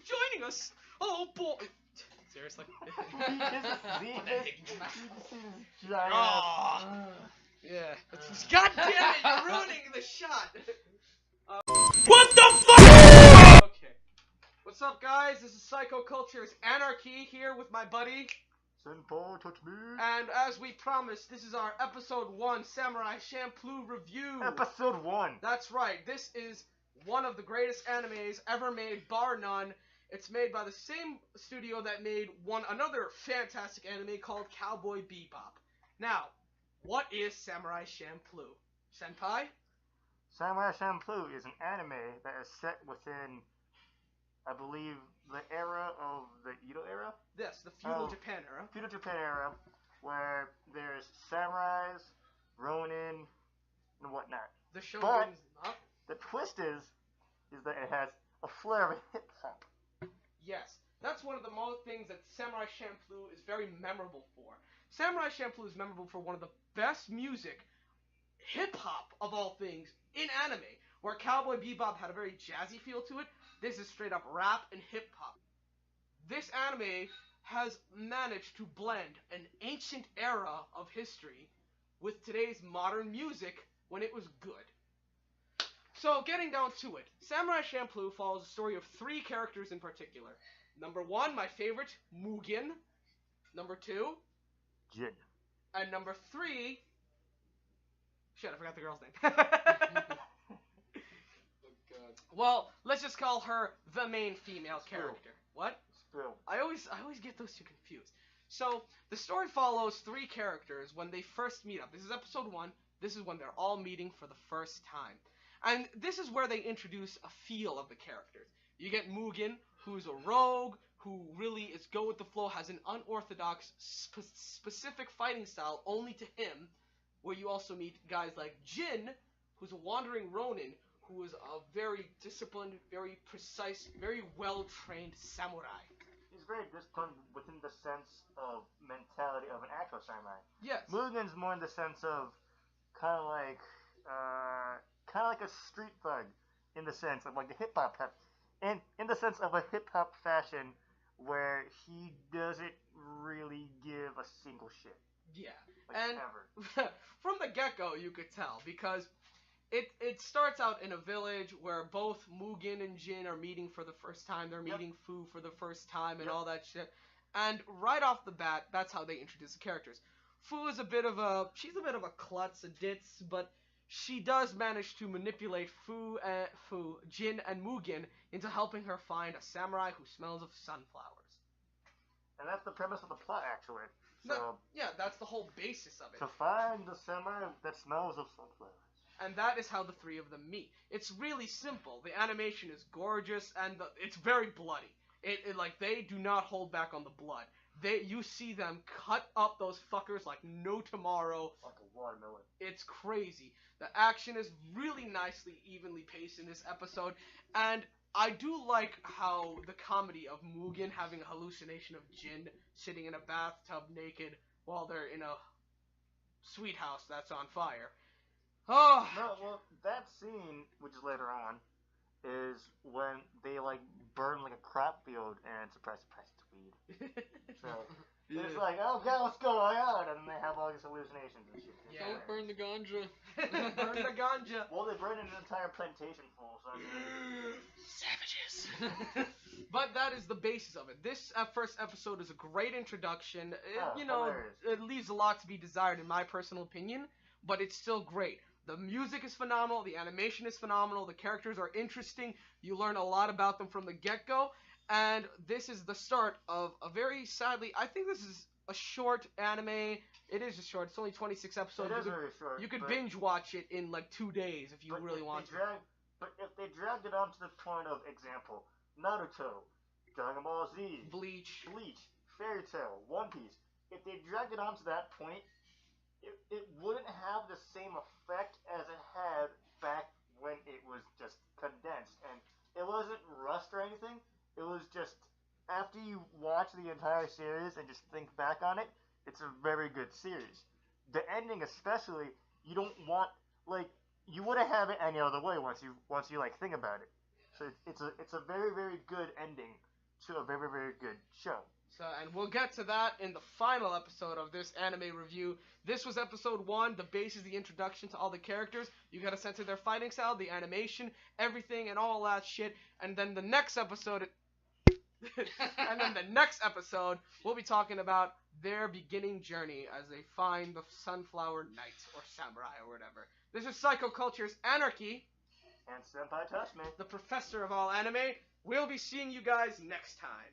joining us. Oh boy. Seriously? Yeah. God damn it! You're ruining the shot. What the fuck? Okay. What's up, guys? This is Psycho Culture's Anarchy here with my buddy Senpai, touch me. And as we promised, this is our episode 1 Samurai Champloo review. Episode 1. That's right. This is one of the greatest animes ever made, bar none. It's made by the same studio that made another fantastic anime called Cowboy Bebop. Now, what is Samurai Champloo? Senpai? Samurai Champloo is an anime that is set within, I believe, the era of the Edo era? Yes, the feudal Japan era. Feudal Japan era, where there's samurais, ronin, and whatnot. The shogun's not. The twist is that it has a flair of hip-hop. Yes, that's one of the most things that Samurai Champloo is very memorable for. Samurai Champloo is memorable for one of the best music, hip-hop of all things, in anime, where Cowboy Bebop had a very jazzy feel to it. This is straight up rap and hip-hop. This anime has managed to blend an ancient era of history with today's modern music when it was good. So, getting down to it, Samurai Champloo follows the story of 3 characters in particular. Number 1, my favorite, Mugen. Number 2, Jin. And number 3, shit, I forgot the girl's name. Well, let's just call her the main female character. What? Spill. I always get those two confused. So, the story follows 3 characters when they first meet up. This is episode 1. This is when they're all meeting for the first time. And this is where they introduce a feel of the characters. You get Mugen, who's a rogue, who really is go with the flow, has an unorthodox, specific fighting style only to him, where you also meet guys like Jin, who's a wandering ronin, who is a very disciplined, very precise, very well-trained samurai. He's very disciplined within the sense of mentality of an actual samurai. Yes. Mugen's more in the sense of kind of like a street thug, in the sense of like the hip hop, and in the sense of a hip hop fashion where he doesn't really give a single shit. Yeah, like and ever. From the get-go you could tell, because it starts out in a village where both Mugen and Jin are meeting for the first time. They're meeting Fu for the first time and all that shit. And right off the bat, that's how they introduce the characters. Fu is she's a bit of a klutz, a ditz, but she does manage to manipulate Jin and Mugen into helping her find a samurai who smells of sunflowers. And that's the premise of the plot, actually. So, yeah, that's the whole basis of it. To find the samurai that smells of sunflowers. And that is how the 3 of them meet. It's really simple. The animation is gorgeous, and it's very bloody. They do not hold back on the blood. You see them cut up those fuckers like no tomorrow. Like a watermelon. It's crazy. The action is really nicely, evenly paced in this episode, and I do like how the comedy of Mugen having a hallucination of Jin sitting in a bathtub naked while they're in a sweet house that's on fire. Oh. No, well, that scene, which is later on, is when they burn a crop field and surprise, it's weed. So it's like, oh god, what's going on? And they have all these hallucinations and shit. Yeah. Don't burn the ganja. Burn the ganja. Well, they burned an entire plantation full, so I mean... Savages. But that is the basis of it. This first episode is a great introduction. It leaves a lot to be desired in my personal opinion, but it's still great. The music is phenomenal, the animation is phenomenal, the characters are interesting, you learn a lot about them from the get-go, and this is the start of a very sadly, I think this is a short anime. It is just short, it's only 26 episodes. It is very short. You could binge watch it in 2 days if you really want to. But if they dragged it on to the point of, example, Naruto, Dragon Ball Z, Bleach, Fairy Tail, One Piece, if they dragged it on to that point, it wouldn't have the same effect as it had back when it was just condensed. And it wasn't rushed or anything. It was just, after you watch the entire series and just think back on it, it's a very good series. The ending especially, you don't want, you wouldn't have it any other way once you think about it. So it's a very, very good ending to a very, very good show. So, and we'll get to that in the final episode of this anime review. This was episode 1. The base is the introduction to all the characters. You got a sense of their fighting style, the animation, everything, and all that shit. And then the next episode, we'll be talking about their beginning journey as they find the Sunflower Knight or Samurai or whatever. This is Psycho Culture's Anarchy. And Senpai Touch Me, the professor of all anime. We'll be seeing you guys next time.